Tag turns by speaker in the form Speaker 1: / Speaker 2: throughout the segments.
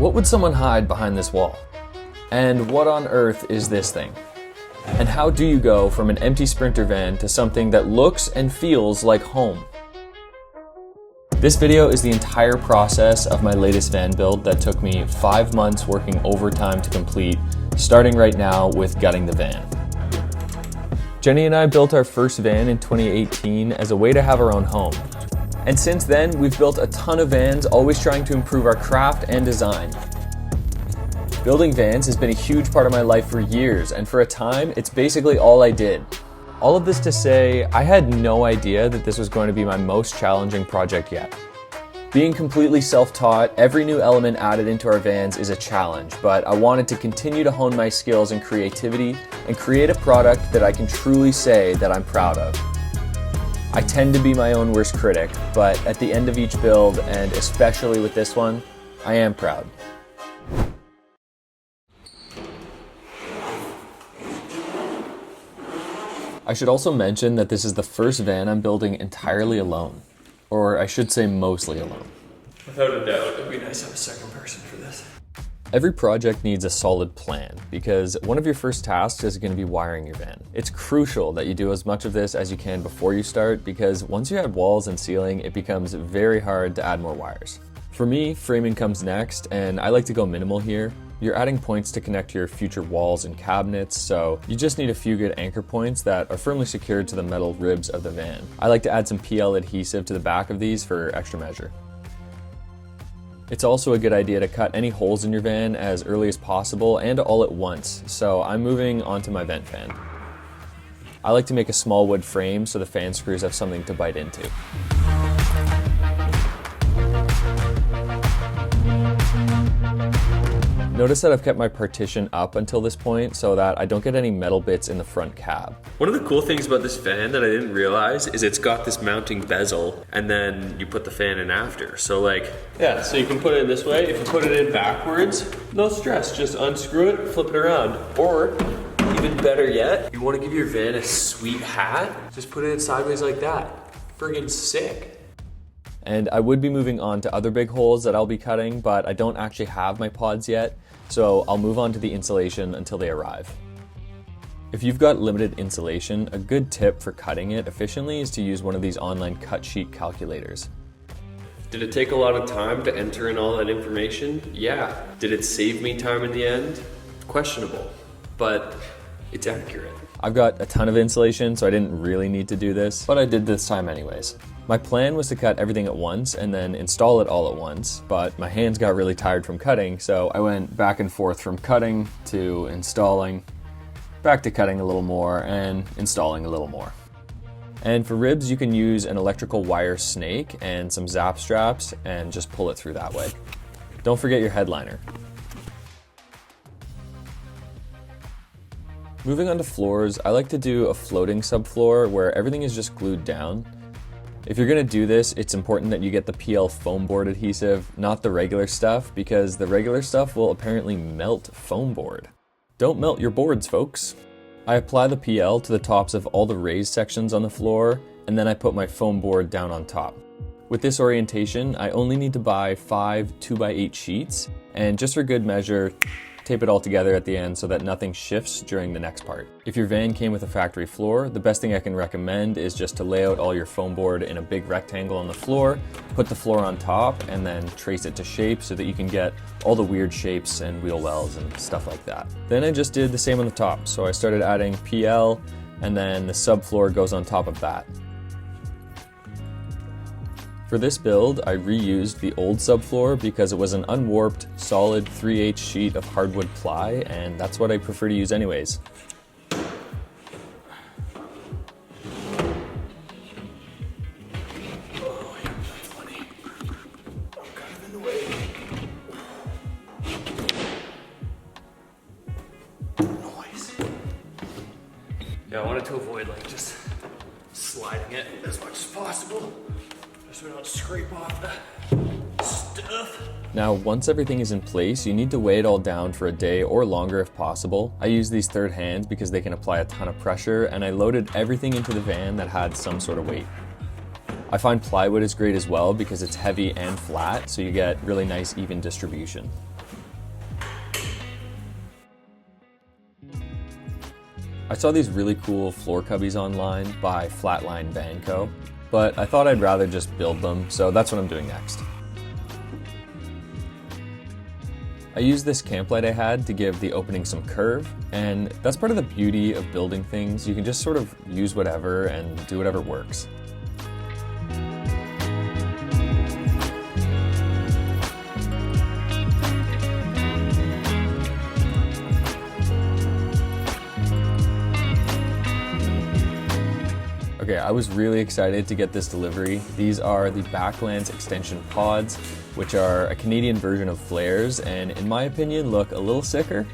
Speaker 1: What would someone hide behind this wall? And what on earth is this thing? And how do you go from an empty Sprinter van to something that looks and feels like home? This video is the entire process of my latest van build that took me 5 months working overtime to complete, starting right now with gutting the van. Jenny and I built our first van in 2018 as a way to have our own home. And since then, we've built a ton of vans, always trying to improve our craft and design. Building vans has been a huge part of my life for years, and for a time, it's basically all I did. All of this to say, I had no idea that this was going to be my most challenging project yet. Being completely self-taught, every new element added into our vans is a challenge, but I wanted to continue to hone my skills and creativity and create a product that I can truly say that I'm proud of. I tend to be my own worst critic, but at the end of each build, and especially with this one, I am proud. I should also mention that this is the first van I'm building entirely alone. Or I should say mostly alone.
Speaker 2: Without a doubt, it'd be nice to have a second person for this.
Speaker 1: Every project needs a solid plan because one of your first tasks is going to be wiring your van. It's crucial that you do as much of this as you can before you start because once you add walls and ceiling, it becomes very hard to add more wires. For me, framing comes next, and I like to go minimal here. You're adding points to connect to your future walls and cabinets, so you just need a few good anchor points that are firmly secured to the metal ribs of the van. I like to add some PL adhesive to the back of these for extra measure. It's also a good idea to cut any holes in your van as early as possible and all at once, so I'm moving on to my vent fan. I like to make a small wood frame so the fan screws have something to bite into. Notice that I've kept my partition up until this point so that I don't get any metal bits in the front cab.
Speaker 2: One of the cool things about this fan that I didn't realize is it's got this mounting bezel and then you put the fan in after. So yeah, so you can put it in this way. If you put it in backwards, no stress, just unscrew it, flip it around. Or even better yet, you want to give your van a sweet hat, just put it in sideways like that. Friggin' sick.
Speaker 1: And I would be moving on to other big holes that I'll be cutting, but I don't actually have my pods yet, so I'll move on to the insulation until they arrive. If you've got limited insulation, a good tip for cutting it efficiently is to use one of these online cut sheet calculators.
Speaker 2: Did it take a lot of time to enter in all that information? Yeah. Did it save me time in the end? Questionable, but it's accurate.
Speaker 1: I've got a ton of insulation, so I didn't really need to do this, but I did this time anyways. My plan was to cut everything at once and then install it all at once, but my hands got really tired from cutting, so I went back and forth from cutting to installing, back to cutting a little more, and installing a little more. And for ribs, you can use an electrical wire snake and some zap straps and just pull it through that way. Don't forget your headliner. Moving on to floors, I like to do a floating subfloor where everything is just glued down. If you're gonna do this, it's important that you get the PL foam board adhesive, not the regular stuff, because the regular stuff will apparently melt foam board. Don't melt your boards, folks. I apply the PL to the tops of all the raised sections on the floor, and then I put my foam board down on top. With this orientation, I only need to buy 5 2x8 sheets, and just for good measure, tape it all together at the end so that nothing shifts during the next part. If your van came with a factory floor, the best thing I can recommend is just to lay out all your foam board in a big rectangle on the floor, put the floor on top, and then trace it to shape so that you can get all the weird shapes and wheel wells and stuff like that. Then I just did the same on the top. So I started adding PL, and then the subfloor goes on top of that. For this build, I reused the old subfloor because it was an unwarped, solid 3/8 sheet of hardwood ply, and that's what I prefer to use anyways.
Speaker 2: Oh, yeah, that's funny. I'm kind of in the way. Noise. Yeah, I wanted to avoid just sliding it as much as possible. So we don't scrape off the stuff.
Speaker 1: Now, once everything is in place, you need to weigh it all down for a day or longer if possible. I use these third hands because they can apply a ton of pressure, and I loaded everything into the van that had some sort of weight. I find plywood is great as well because it's heavy and flat, so you get really nice even distribution. I saw these really cool floor cubbies online by Flatline Van Co., but I thought I'd rather just build them, so that's what I'm doing next. I used this camp light I had to give the opening some curve, and that's part of the beauty of building things. You can just sort of use whatever and do whatever works. Okay, I was really excited to get this delivery. These are the Backlands extension pods, which are a Canadian version of flares, and in my opinion look a little sicker.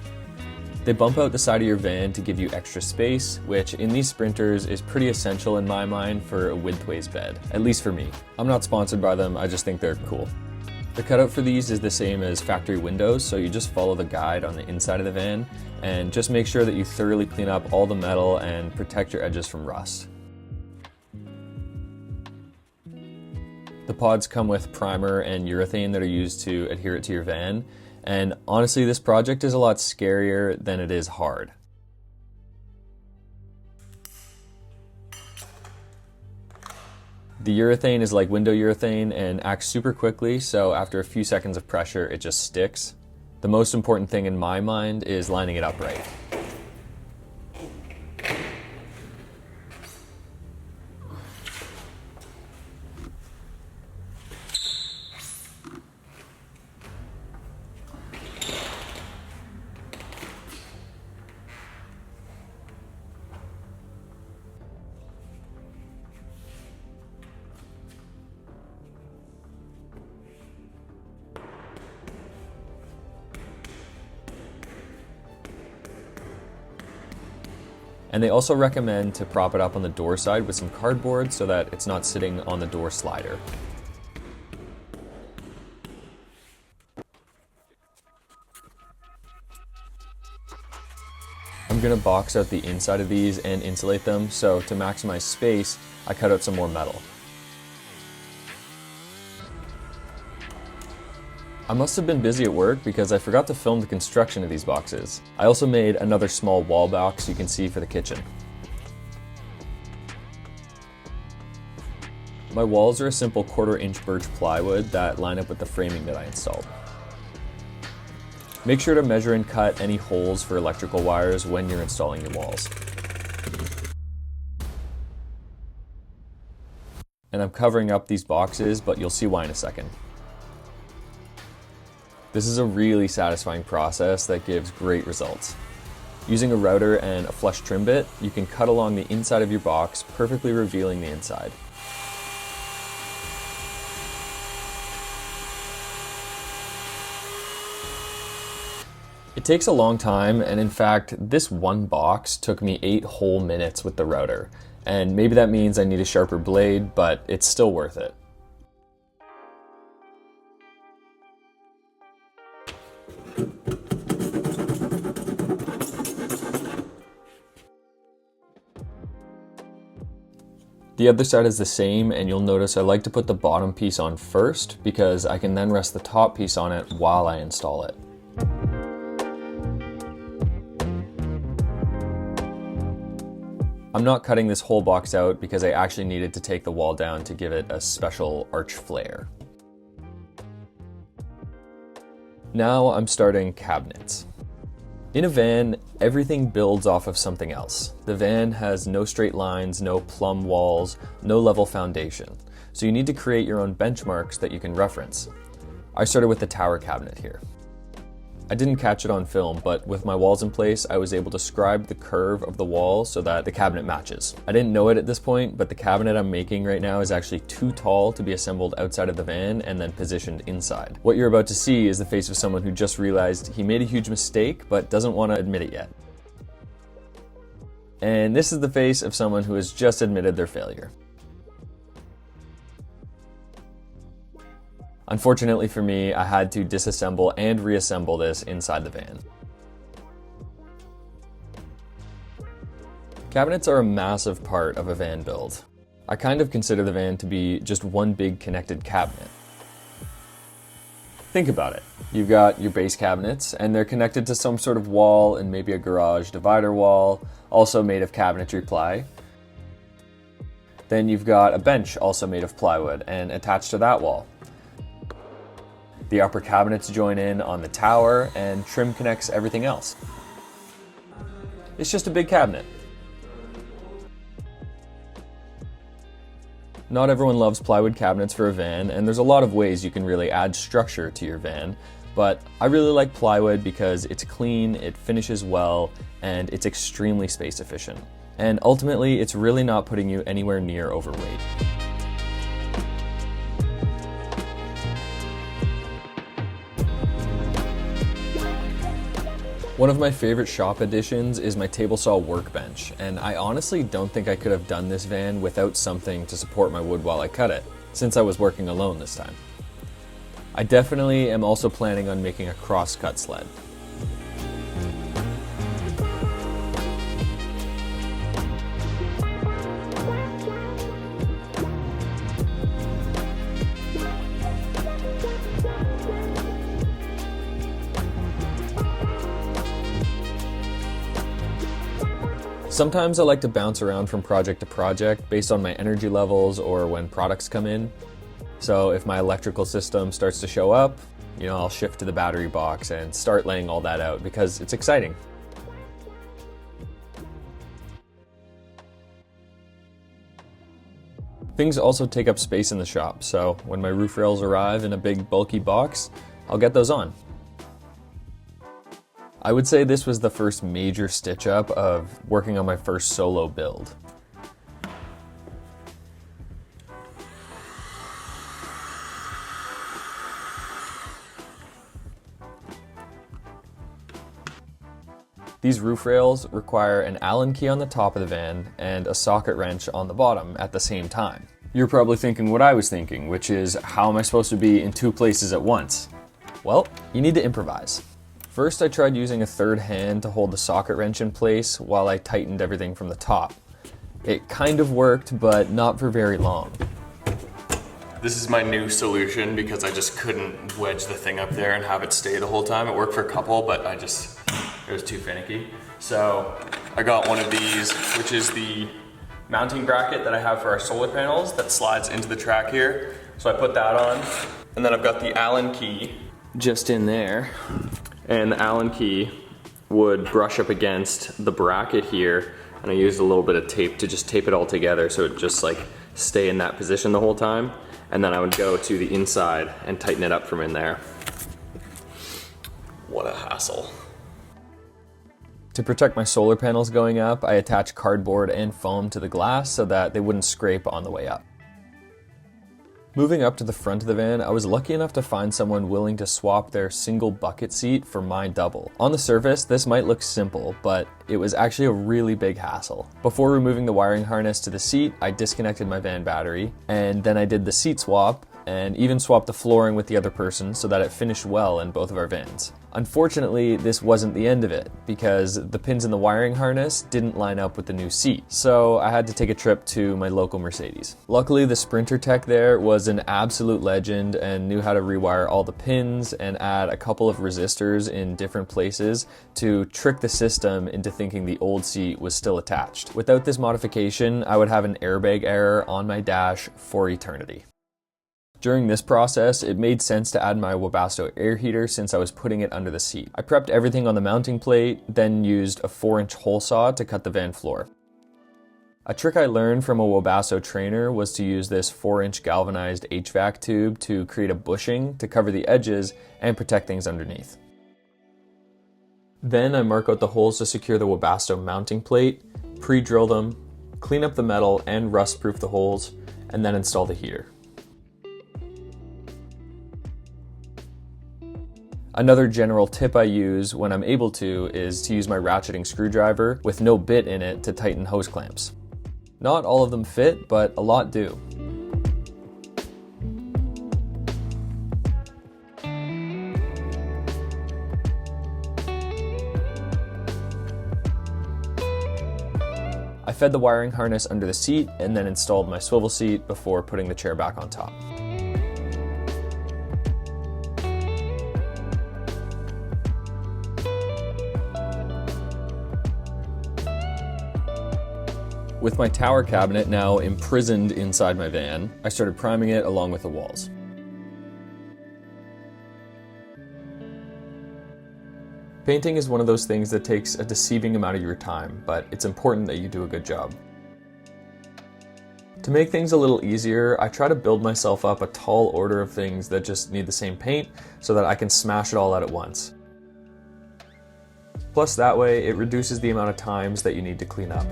Speaker 1: They bump out the side of your van to give you extra space, which in these sprinters is pretty essential in my mind for a widthways bed, at least for me. I'm not sponsored by them, I just think they're cool. The cutout for these is the same as factory windows, so you just follow the guide on the inside of the van, and just make sure that you thoroughly clean up all the metal and protect your edges from rust. The pods come with primer and urethane that are used to adhere it to your van, and honestly this project is a lot scarier than it is hard. The urethane is like window urethane and acts super quickly, so after a few seconds of pressure it just sticks. The most important thing in my mind is lining it up right. And they also recommend to prop it up on the door side with some cardboard so that it's not sitting on the door slider. I'm gonna box out the inside of these and insulate them, so to maximize space, I cut out some more metal. I must have been busy at work because I forgot to film the construction of these boxes. I also made another small wall box you can see for the kitchen. My walls are a simple 1/4 inch birch plywood that line up with the framing that I installed. Make sure to measure and cut any holes for electrical wires when you're installing your walls. And I'm covering up these boxes, but you'll see why in a second. This is a really satisfying process that gives great results. Using a router and a flush trim bit, you can cut along the inside of your box, perfectly revealing the inside. It takes a long time, and in fact, this one box took me 8 whole minutes with the router. And maybe that means I need a sharper blade, but it's still worth it. The other side is the same, and you'll notice I like to put the bottom piece on first because I can then rest the top piece on it while I install it. I'm not cutting this whole box out because I actually needed to take the wall down to give it a special arch flare. Now I'm starting cabinets. In a van, everything builds off of something else. The van has no straight lines, no plumb walls, no level foundation. So you need to create your own benchmarks that you can reference. I started with the tower cabinet here. I didn't catch it on film, but with my walls in place, I was able to scribe the curve of the wall so that the cabinet matches. I didn't know it at this point, but the cabinet I'm making right now is actually too tall to be assembled outside of the van and then positioned inside. What you're about to see is the face of someone who just realized he made a huge mistake, but doesn't want to admit it yet. And this is the face of someone who has just admitted their failure. Unfortunately for me, I had to disassemble and reassemble this inside the van. Cabinets are a massive part of a van build. I kind of consider the van to be just one big connected cabinet. Think about it. You've got your base cabinets, and they're connected to some sort of wall and maybe a garage divider wall, also made of cabinetry ply. Then you've got a bench also made of plywood and attached to that wall. The upper cabinets join in on the tower, and trim connects everything else. It's just a big cabinet. Not everyone loves plywood cabinets for a van, and there's a lot of ways you can really add structure to your van, but I really like plywood because it's clean, it finishes well, and it's extremely space efficient. And ultimately, it's really not putting you anywhere near overweight. One of my favorite shop additions is my table saw workbench, and I honestly don't think I could have done this van without something to support my wood while I cut it, since I was working alone this time. I definitely am also planning on making a cross-cut sled. Sometimes I like to bounce around from project to project based on my energy levels or when products come in. So if my electrical system starts to show up, I'll shift to the battery box and start laying all that out because it's exciting. Things also take up space in the shop, so when my roof rails arrive in a big bulky box, I'll get those on. I would say this was the first major stitch up of working on my first solo build. These roof rails require an Allen key on the top of the van and a socket wrench on the bottom at the same time. You're probably thinking what I was thinking, which is how am I supposed to be in two places at once? Well, you need to improvise. First, I tried using a third hand to hold the socket wrench in place while I tightened everything from the top. It kind of worked, but not for very long.
Speaker 2: This is my new solution because I just couldn't wedge the thing up there and have it stay the whole time. It worked for a couple, but it was too finicky. So I got one of these, which is the mounting bracket that I have for our solar panels that slides into the track here. So I put that on, and then I've got the Allen key just in there. And the Allen key would brush up against the bracket here, and I used a little bit of tape to just tape it all together so it just stay in that position the whole time. And then I would go to the inside and tighten it up from in there. What a hassle.
Speaker 1: To protect my solar panels going up, I attached cardboard and foam to the glass so that they wouldn't scrape on the way up. Moving up to the front of the van, I was lucky enough to find someone willing to swap their single bucket seat for my double. On the surface, this might look simple, but it was actually a really big hassle. Before removing the wiring harness to the seat, I disconnected my van battery, and then I did the seat swap, and even swapped the flooring with the other person so that it finished well in both of our vans. Unfortunately, this wasn't the end of it, because the pins in the wiring harness didn't line up with the new seat, so I had to take a trip to my local Mercedes. Luckily, the Sprinter tech there was an absolute legend and knew how to rewire all the pins and add a couple of resistors in different places to trick the system into thinking the old seat was still attached. Without this modification, I would have an airbag error on my dash for eternity. During this process, it made sense to add my Webasto air heater since I was putting it under the seat. I prepped everything on the mounting plate, then used a 4-inch hole saw to cut the van floor. A trick I learned from a Webasto trainer was to use this 4-inch galvanized HVAC tube to create a bushing to cover the edges and protect things underneath. Then I mark out the holes to secure the Webasto mounting plate, pre-drill them, clean up the metal and rust-proof the holes, and then install the heater. Another general tip I use when I'm able to is to use my ratcheting screwdriver with no bit in it to tighten hose clamps. Not all of them fit, but a lot do. I fed the wiring harness under the seat and then installed my swivel seat before putting the chair back on top. With my tower cabinet now imprisoned inside my van, I started priming it along with the walls. Painting is one of those things that takes a deceiving amount of your time, but it's important that you do a good job. To make things a little easier, I try to build myself up a tall order of things that just need the same paint so that I can smash it all out at once. Plus that way, it reduces the amount of times that you need to clean up.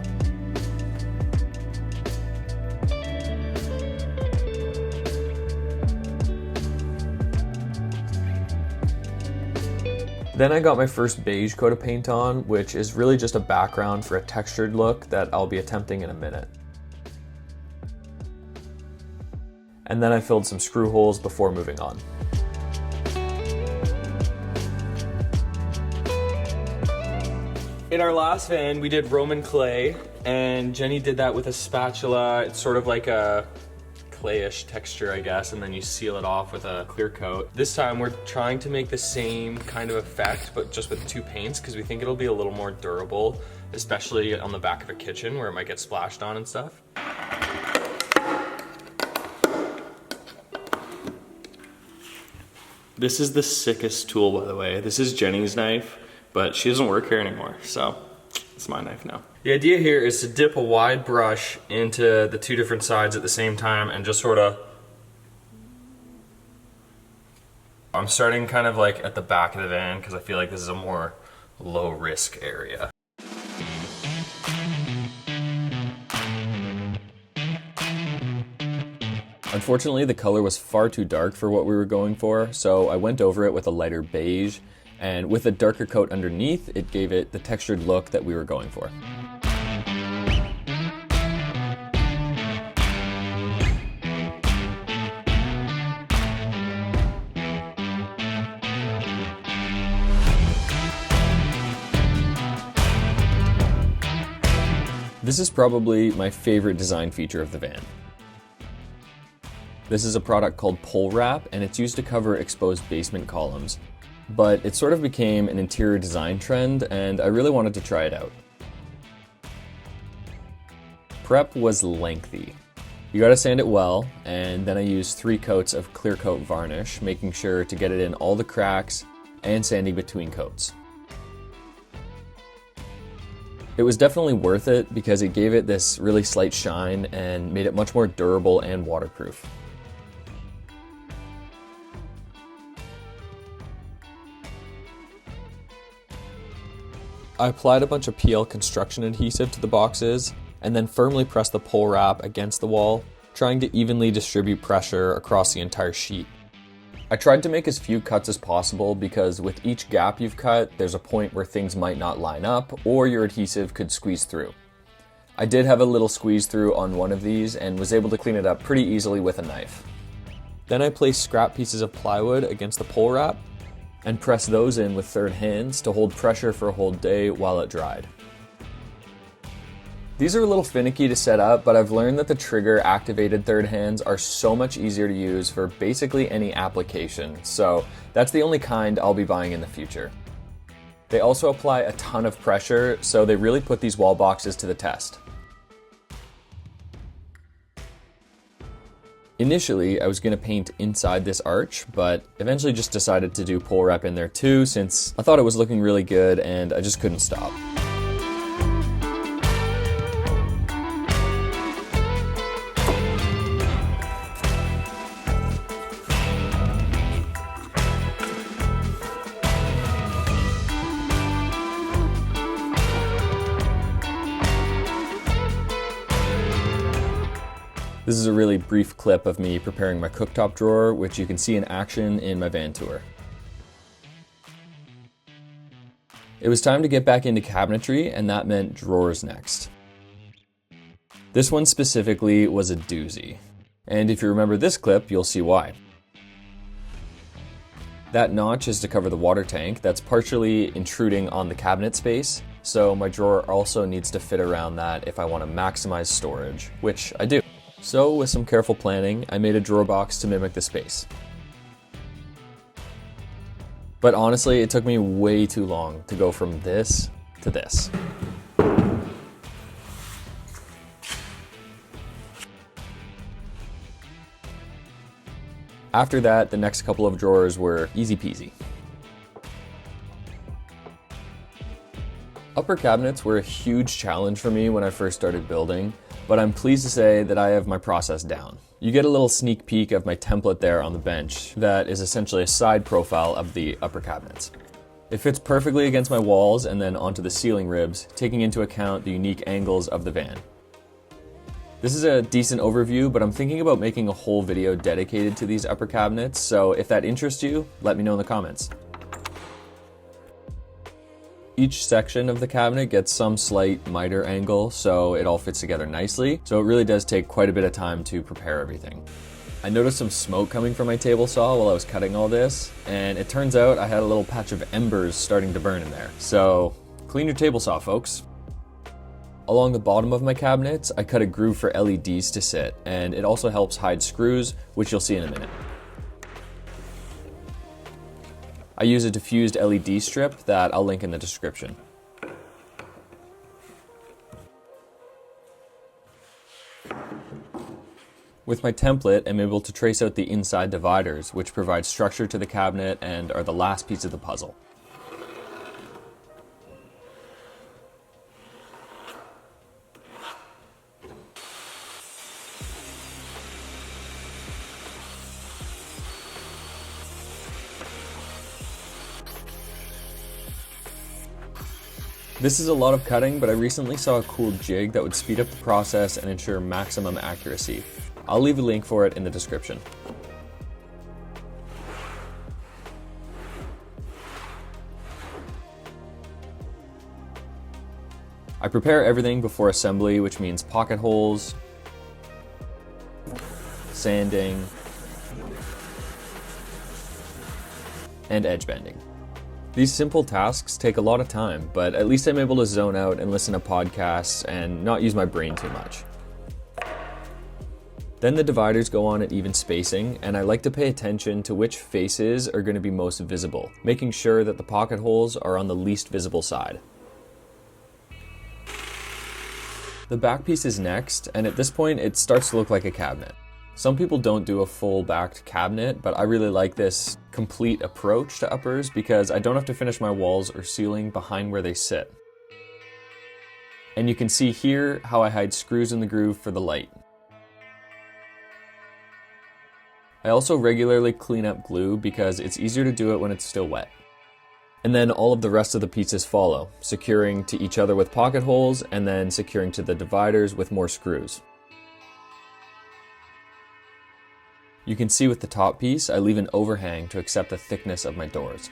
Speaker 1: Then I got my first beige coat of paint on, which is really just a background for a textured look that I'll be attempting in a minute. And then I filled some screw holes before moving on.
Speaker 2: In our last van, we did Roman clay, and Jenny did that with a spatula. It's sort of like a clayish texture, I guess, and then you seal it off with a clear coat. This time we're trying to make the same kind of effect, but just with two paints, because we think it'll be a little more durable, especially on the back of a kitchen where it might get splashed on and stuff. This is the sickest tool, by the way. This is Jenny's knife, but she doesn't work here anymore, so it's my knife now. The idea here is to dip a wide brush into the two different sides at the same time and just sort of... I'm starting kind of like at the back of the van because I feel like this is a more low risk area.
Speaker 1: Unfortunately, the color was far too dark for what we were going for, so I went over it with a lighter beige, and with a darker coat underneath, it gave it the textured look that we were going for. This is probably my favorite design feature of the van. This is a product called pole wrap, and it's used to cover exposed basement columns. But it sort of became an interior design trend, and I really wanted to try it out. Prep was lengthy. You gotta sand it well, and then I used 3 coats of clear coat varnish, making sure to get it in all the cracks and sanding between coats. It was definitely worth it because it gave it this really slight shine and made it much more durable and waterproof. I applied a bunch of PL construction adhesive to the boxes and then firmly pressed the pole wrap against the wall, trying to evenly distribute pressure across the entire sheet. I tried to make as few cuts as possible because with each gap you've cut, there's a point where things might not line up or your adhesive could squeeze through. I did have a little squeeze through on one of these and was able to clean it up pretty easily with a knife. Then I placed scrap pieces of plywood against the pole wrap and press those in with third hands to hold pressure for a whole day while it dried. These are a little finicky to set up, but I've learned that the trigger activated third hands are so much easier to use for basically any application, so that's the only kind I'll be buying in the future. They also apply a ton of pressure, so they really put these wall boxes to the test. Initially, I was going to paint inside this arch, but eventually just decided to do pole wrap in there too, since I thought it was looking really good and I just couldn't stop. This is a really brief clip of me preparing my cooktop drawer, which you can see in action in my van tour. It was time to get back into cabinetry, and that meant drawers next. This one specifically was a doozy, and if you remember this clip, you'll see why. That notch is to cover the water tank that's partially intruding on the cabinet space, so my drawer also needs to fit around that if I want to maximize storage, which I do. So with some careful planning, I made a drawer box to mimic the space. But honestly, it took me way too long to go from this to this. After that, the next couple of drawers were easy peasy. Upper cabinets were a huge challenge for me when I first started building, but I'm pleased to say that I have my process down. You get a little sneak peek of my template there on the bench that is essentially a side profile of the upper cabinets. It fits perfectly against my walls and then onto the ceiling ribs, taking into account the unique angles of the van. This is a decent overview, but I'm thinking about making a whole video dedicated to these upper cabinets, so if that interests you, let me know in the comments. Each section of the cabinet gets some slight miter angle, so it all fits together nicely, so it really does take quite a bit of time to prepare everything. I noticed some smoke coming from my table saw while I was cutting all this, and it turns out I had a little patch of embers starting to burn in there. So, clean your table saw, folks. Along the bottom of my cabinets, I cut a groove for LEDs to sit, and it also helps hide screws, which you'll see in a minute. I use a diffused LED strip that I'll link in the description. With my template, I'm able to trace out the inside dividers, which provide structure to the cabinet and are the last piece of the puzzle. This is a lot of cutting, but I recently saw a cool jig that would speed up the process and ensure maximum accuracy. I'll leave a link for it in the description. I prepare everything before assembly, which means pocket holes, sanding, and edge bending. These simple tasks take a lot of time, but at least I'm able to zone out and listen to podcasts and not use my brain too much. Then the dividers go on at even spacing, and I like to pay attention to which faces are going to be most visible, making sure that the pocket holes are on the least visible side. The back piece is next, and at this point it starts to look like a cabinet. Some people don't do a full backed cabinet, but I really like this complete approach to uppers because I don't have to finish my walls or ceiling behind where they sit. And you can see here how I hide screws in the groove for the light. I also regularly clean up glue because it's easier to do it when it's still wet. And then all of the rest of the pieces follow, securing to each other with pocket holes and then securing to the dividers with more screws. You can see with the top piece, I leave an overhang to accept the thickness of my doors.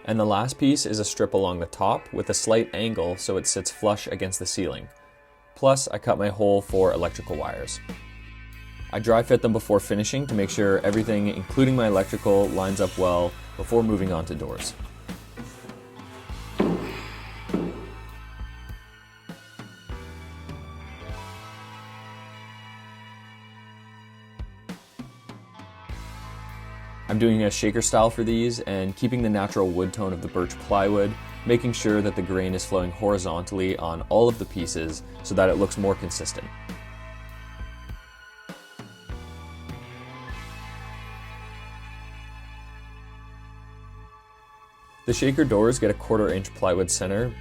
Speaker 1: And the last piece is a strip along the top with a slight angle so it sits flush against the ceiling. Plus, I cut my hole for electrical wires. I dry fit them before finishing to make sure everything, including my electrical, lines up well before moving on to doors. I'm doing a shaker style for these and keeping the natural wood tone of the birch plywood, making sure that the grain is flowing horizontally on all of the pieces so that it looks more consistent. The shaker doors get a 1/4 inch plywood center,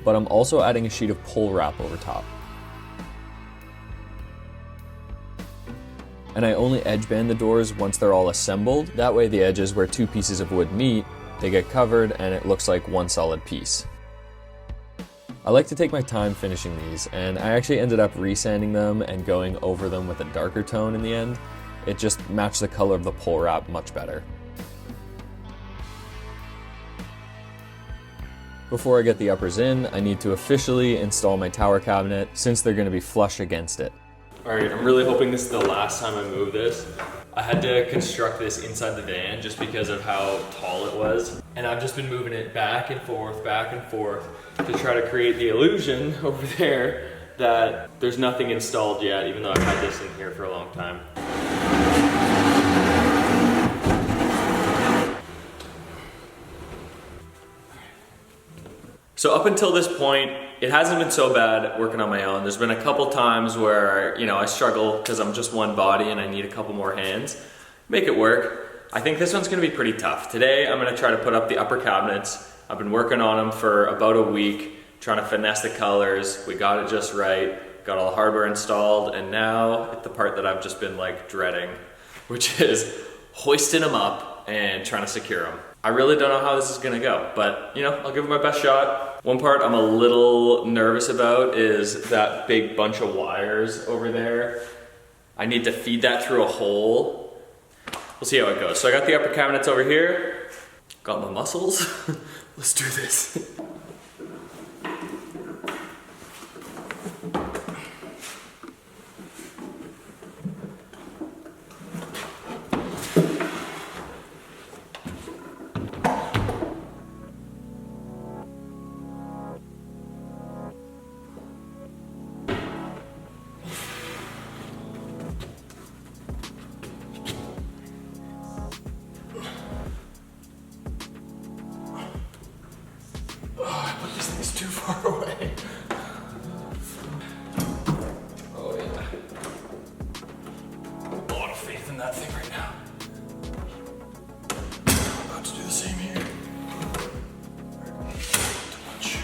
Speaker 1: but I'm also adding a sheet of pole wrap over top. And I only edge band the doors once they're all assembled. That way the edges where two pieces of wood meet, they get covered and it looks like one solid piece. I like to take my time finishing these, and I actually ended up resanding them and going over them with a darker tone in the end. It just matched the color of the pole wrap much better. Before I get the uppers in, I need to officially install my tower cabinet since they're going to be flush against it.
Speaker 2: Alright, I'm really hoping this is the last time I move this. I had to construct this inside the van just because of how tall it was. And I've just been moving it back and forth to try to create the illusion over there that there's nothing installed yet, even though I've had this in here for a long time. So up until this point, it hasn't been so bad working on my own. There's been a couple times where, I struggle because I'm just one body and I need a couple more hands. make it work. I think this one's gonna be pretty tough. Today, I'm gonna try to put up the upper cabinets. I've been working on them for about a week, trying to finesse the colors. We got it just right, got all the hardware installed, and now the part that I've just been like dreading, which is hoisting them up and trying to secure them. I really don't know how this is gonna go, but you know, I'll give it my best shot. One part I'm a little nervous about is that big bunch of wires over there. I need to feed that through a hole. We'll see how it goes. So I got the upper cabinets over here, got my muscles. Let's do this. Too far away. Oh yeah. A lot of faith in that thing right now. I'm about to do the same here. Too much.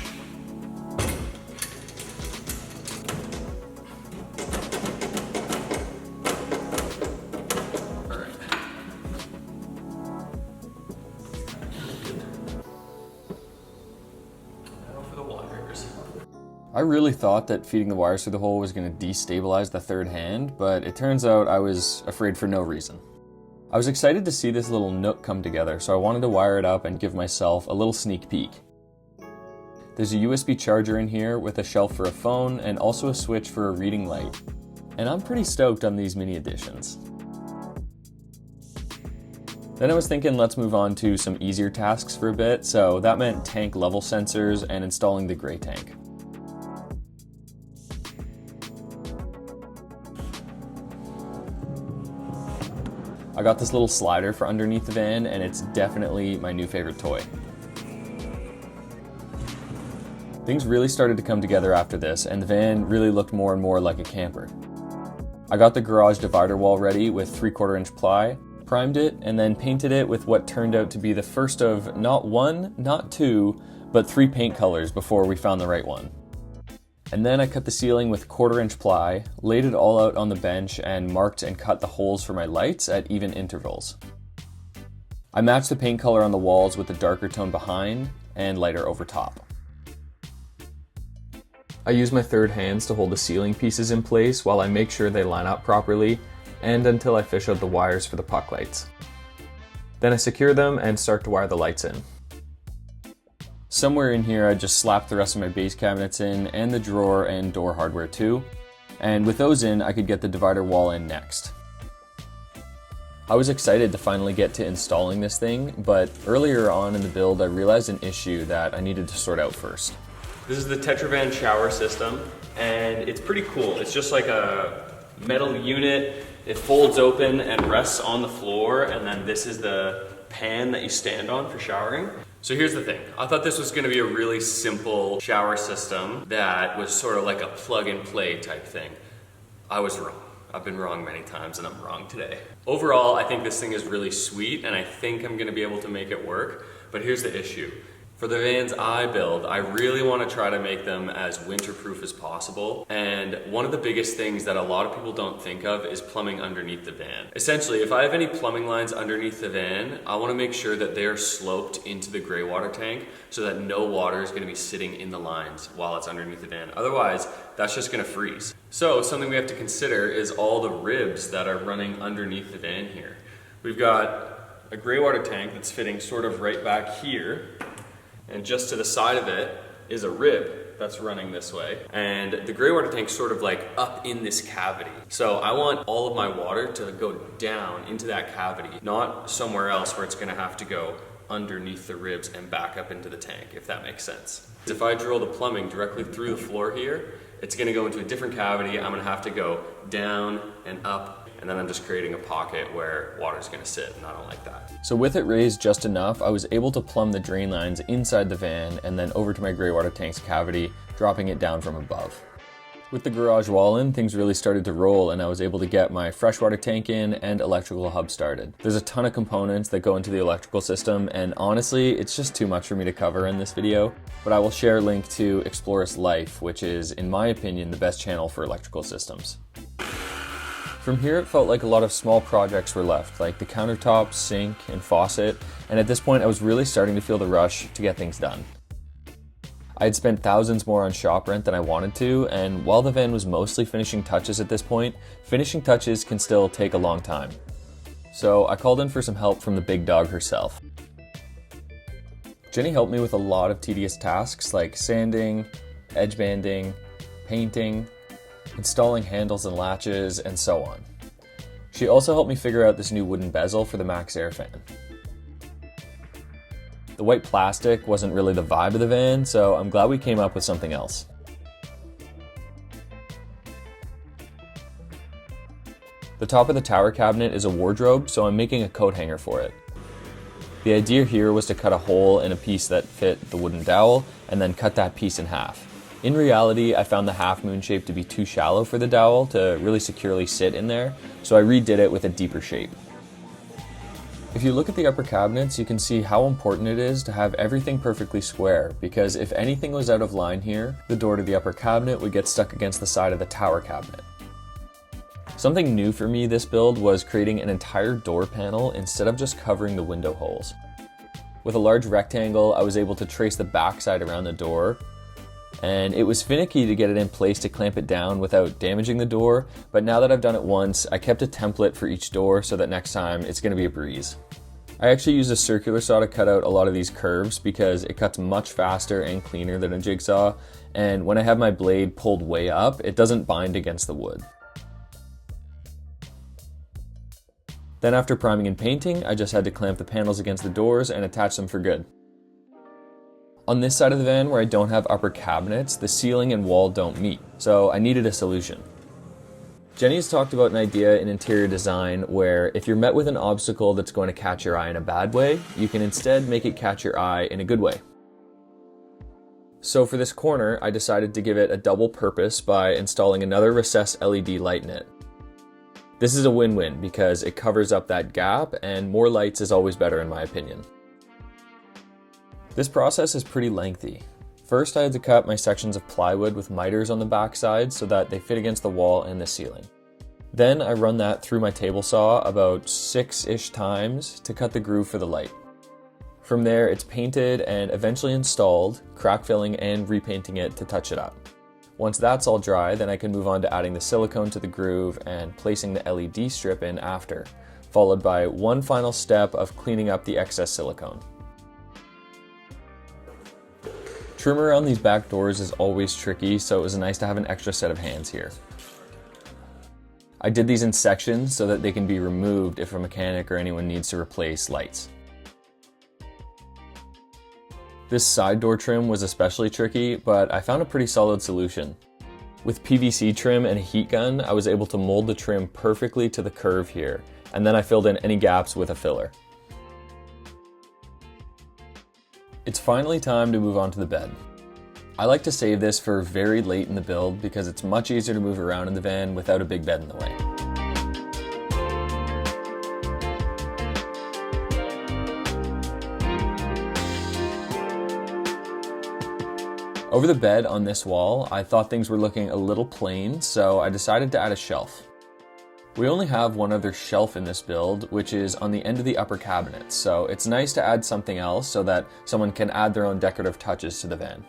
Speaker 2: All right.
Speaker 1: I really thought that feeding the wires through the hole was going to destabilize the third hand, but it turns out I was afraid for no reason. I was excited to see this little nook come together, so I wanted to wire it up and give myself a little sneak peek. There's a USB charger in here with a shelf for a phone and also a switch for a reading light. And I'm pretty stoked on these mini additions. Then I was thinking let's move on to some easier tasks for a bit, so that meant tank level sensors and installing the gray tank. I got this little slider for underneath the van, and it's definitely my new favorite toy. Things really started to come together after this, and the van really looked more and more like a camper. I got the garage divider wall ready with 3/4 inch ply, primed it, and then painted it with what turned out to be the first of not one, not two, but 3 paint colors before we found the right one. And then I cut the ceiling with 1/4 inch ply, laid it all out on the bench, and marked and cut the holes for my lights at even intervals. I matched the paint color on the walls with a darker tone behind and lighter over top. I use my third hands to hold the ceiling pieces in place while I make sure they line up properly, and until I fish out the wires for the puck lights. Then I secure them and start to wire the lights in. Somewhere in here I just slapped the rest of my base cabinets in, and the drawer and door hardware too, and with those in I could get the divider wall in next. I was excited to finally get to installing this thing, but earlier on in the build I realized an issue that I needed to sort out first.
Speaker 2: This is the Tetravan shower system, and it's pretty cool. It's just like a metal unit. It folds open and rests on the floor, and then this is the pan that you stand on for showering. So here's the thing. I thought this was gonna be a really simple shower system that was sort of like a plug and play type thing. I was wrong. I've been wrong many times, and I'm wrong today. Overall, I think this thing is really sweet, and I think I'm gonna be able to make it work, but here's the issue. For the vans I build, I really want to try to make them as winterproof as possible. And one of the biggest things that a lot of people don't think of is plumbing underneath the van. Essentially, if I have any plumbing lines underneath the van, I want to make sure that they're sloped into the gray water tank so that no water is going to be sitting in the lines while it's underneath the van. Otherwise, that's just going to freeze. So something we have to consider is all the ribs that are running underneath the van here. We've got a gray water tank that's fitting sort of right back here. And just to the side of it is a rib that's running this way. And the gray water tank's sort of like up in this cavity. So I want all of my water to go down into that cavity, not somewhere else where it's gonna have to go underneath the ribs and back up into the tank, if that makes sense. If I drill the plumbing directly through the floor here, it's gonna go into a different cavity. I'm gonna have to go down and up, and then I'm just creating a pocket where water's gonna sit, and I don't like that.
Speaker 1: So with it raised just enough, I was able to plumb the drain lines inside the van and then over to my gray water tank's cavity, dropping it down from above. With the garage wall in, things really started to roll and I was able to get my freshwater tank in and electrical hub started. There's a ton of components that go into the electrical system and honestly, it's just too much for me to cover in this video, but I will share a link to Explorer's Life, which is, in my opinion, the best channel for electrical systems. From here, it felt like a lot of small projects were left, like the countertop, sink, and faucet, and at this point I was really starting to feel the rush to get things done. I had spent thousands more on shop rent than I wanted to, and while the van was mostly finishing touches at this point, finishing touches can still take a long time. So I called in for some help from the big dog herself. Jennie helped me with a lot of tedious tasks like sanding, edge banding, painting, installing handles and latches, and so on. She also helped me figure out this new wooden bezel for the Max Air fan. The white plastic wasn't really the vibe of the van, so I'm glad we came up with something else. The top of the tower cabinet is a wardrobe, so I'm making a coat hanger for it. The idea here was to cut a hole in a piece that fit the wooden dowel, and then cut that piece in half. In reality, I found the half moon shape to be too shallow for the dowel to really securely sit in there, so I redid it with a deeper shape. If you look at the upper cabinets, you can see how important it is to have everything perfectly square, because if anything was out of line here, the door to the upper cabinet would get stuck against the side of the tower cabinet. Something new for me this build was creating an entire door panel instead of just covering the window holes. With a large rectangle, I was able to trace the backside around the door, and it was finicky to get it in place to clamp it down without damaging the door, but now that I've done it once, I kept a template for each door so that next time it's going to be a breeze. I actually used a circular saw to cut out a lot of these curves because it cuts much faster and cleaner than a jigsaw, and when I have my blade pulled way up, it doesn't bind against the wood. Then after priming and painting, I just had to clamp the panels against the doors and attach them for good. On this side of the van where I don't have upper cabinets, the ceiling and wall don't meet, so I needed a solution. Jennie's talked about an idea in interior design where if you're met with an obstacle that's going to catch your eye in a bad way, you can instead make it catch your eye in a good way. So for this corner, I decided to give it a double purpose by installing another recessed LED light in it. This is a win-win because it covers up that gap and more lights is always better in my opinion. This process is pretty lengthy. First, I had to cut my sections of plywood with miters on the backside so that they fit against the wall and the ceiling. Then I run that through my table saw about 6-ish times to cut the groove for the light. From there, it's painted and eventually installed, crack filling and repainting it to touch it up. Once that's all dry, then I can move on to adding the silicone to the groove and placing the LED strip in after, followed by one final step of cleaning up the excess silicone. Trim around these back doors is always tricky, so it was nice to have an extra set of hands here. I did these in sections so that they can be removed if a mechanic or anyone needs to replace lights. This side door trim was especially tricky, but I found a pretty solid solution. With PVC trim and a heat gun, I was able to mold the trim perfectly to the curve here, and then I filled in any gaps with a filler. It's finally time to move on to the bed. I like to save this for very late in the build because it's much easier to move around in the van without a big bed in the way. Over the bed on this wall, I thought things were looking a little plain, so I decided to add a shelf. We only have one other shelf in this build, which is on the end of the upper cabinet, so it's nice to add something else so that someone can add their own decorative touches to the van.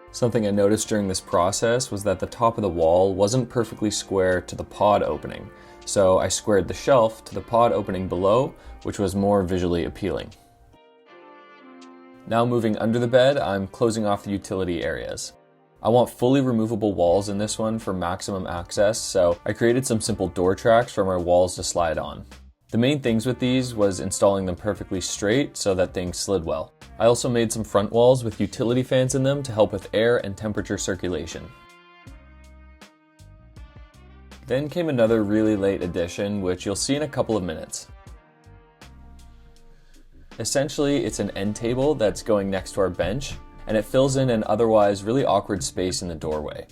Speaker 1: Something I noticed during this process was that the top of the wall wasn't perfectly square to the pod opening, so I squared the shelf to the pod opening below, which was more visually appealing. Now moving under the bed, I'm closing off the utility areas. I want fully removable walls in this one for maximum access, so I created some simple door tracks for my walls to slide on. The main things with these was installing them perfectly straight so that things slid well. I also made some front walls with utility fans in them to help with air and temperature circulation. Then came another really late addition, which you'll see in a couple of minutes. Essentially, it's an end table that's going next to our bench, and it fills in an otherwise really awkward space in the doorway.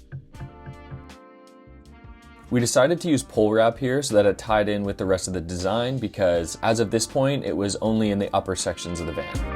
Speaker 1: We decided to use pole wrap here so that it tied in with the rest of the design because as of this point, it was only in the upper sections of the van.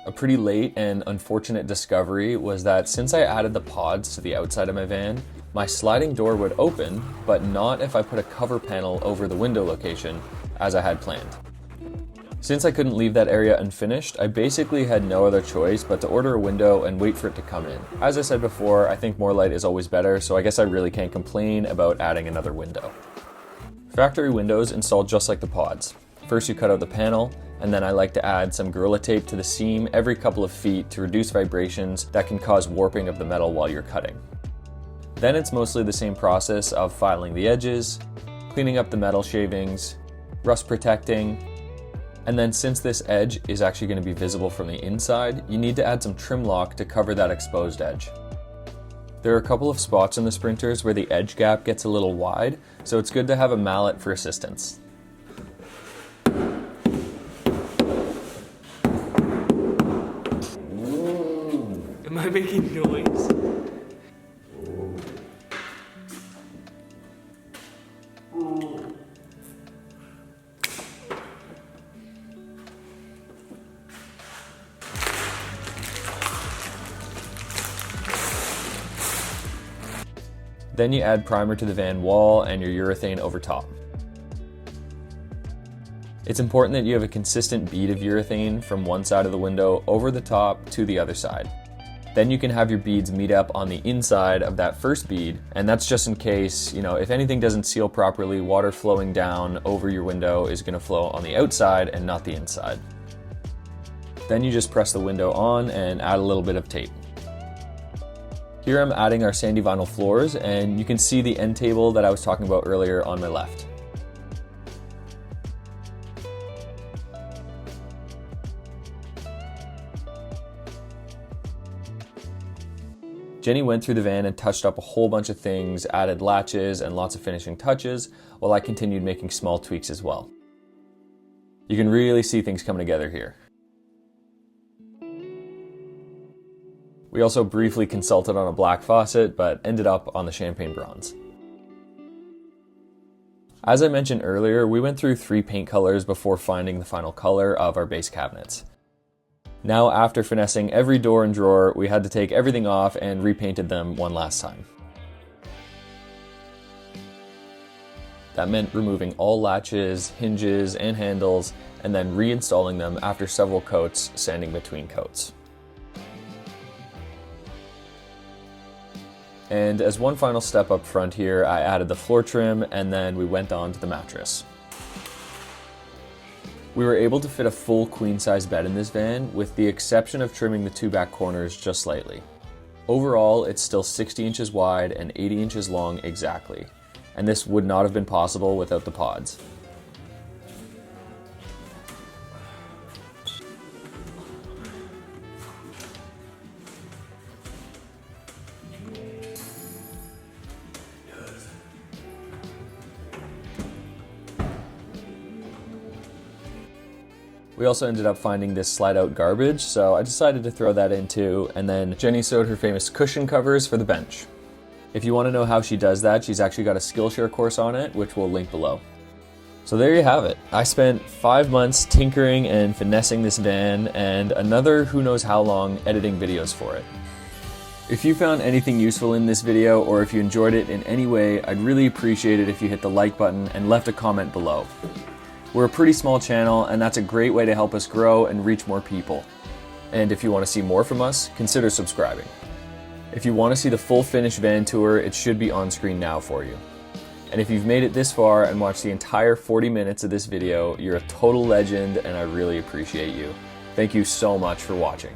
Speaker 1: A pretty late and unfortunate discovery was that since I added the pods to the outside of my van, my sliding door would open, but not if I put a cover panel over the window location, as I had planned. Since I couldn't leave that area unfinished, I basically had no other choice but to order a window and wait for it to come in. As I said before, I think more light is always better, so I guess I really can't complain about adding another window. Factory windows installed just like the pods. First you cut out the panel, and then I like to add some Gorilla Tape to the seam every couple of feet to reduce vibrations that can cause warping of the metal while you're cutting. Then it's mostly the same process of filing the edges, cleaning up the metal shavings, rust protecting, and then since this edge is actually going to be visible from the inside, you need to add some trim lock to cover that exposed edge. There are a couple of spots in the sprinters where the edge gap gets a little wide, so it's good to have a mallet for assistance.
Speaker 2: Am I making noise?
Speaker 1: Then you add primer to the van wall and your urethane over top. It's important that you have a consistent bead of urethane from one side of the window over the top to the other side. Then you can have your beads meet up on the inside of that first bead, and that's just in case, if anything doesn't seal properly, water flowing down over your window is going to flow on the outside and not the inside. Then you just press the window on and add a little bit of tape. Here I'm adding our sandy vinyl floors, and you can see the end table that I was talking about earlier on my left. Jennie went through the van and touched up a whole bunch of things, added latches and lots of finishing touches, while I continued making small tweaks as well. You can really see things coming together here. We also briefly consulted on a black faucet, but ended up on the champagne bronze. As I mentioned earlier, we went through 3 paint colors before finding the final color of our base cabinets. Now, after finessing every door and drawer, we had to take everything off and repainted them one last time. That meant removing all latches, hinges, and handles, and then reinstalling them after several coats, sanding between coats. And as one final step up front here, I added the floor trim, and then we went on to the mattress. We were able to fit a full queen-size bed in this van, with the exception of trimming the 2 back corners just slightly. Overall, it's still 60 inches wide and 80 inches long exactly, and this would not have been possible without the pods. We also ended up finding this slide-out garbage, so I decided to throw that in too, and then Jennie sewed her famous cushion covers for the bench. If you want to know how she does that, she's actually got a Skillshare course on it, which we'll link below. So there you have it. I spent 5 months tinkering and finessing this van, and another who knows how long editing videos for it. If you found anything useful in this video, or if you enjoyed it in any way, I'd really appreciate it if you hit the like button and left a comment below. We're a pretty small channel, and that's a great way to help us grow and reach more people. And if you want to see more from us, consider subscribing. If you want to see the full finished van tour, it should be on screen now for you. And if you've made it this far and watched the entire 40 minutes of this video, you're a total legend, and I really appreciate you. Thank you so much for watching.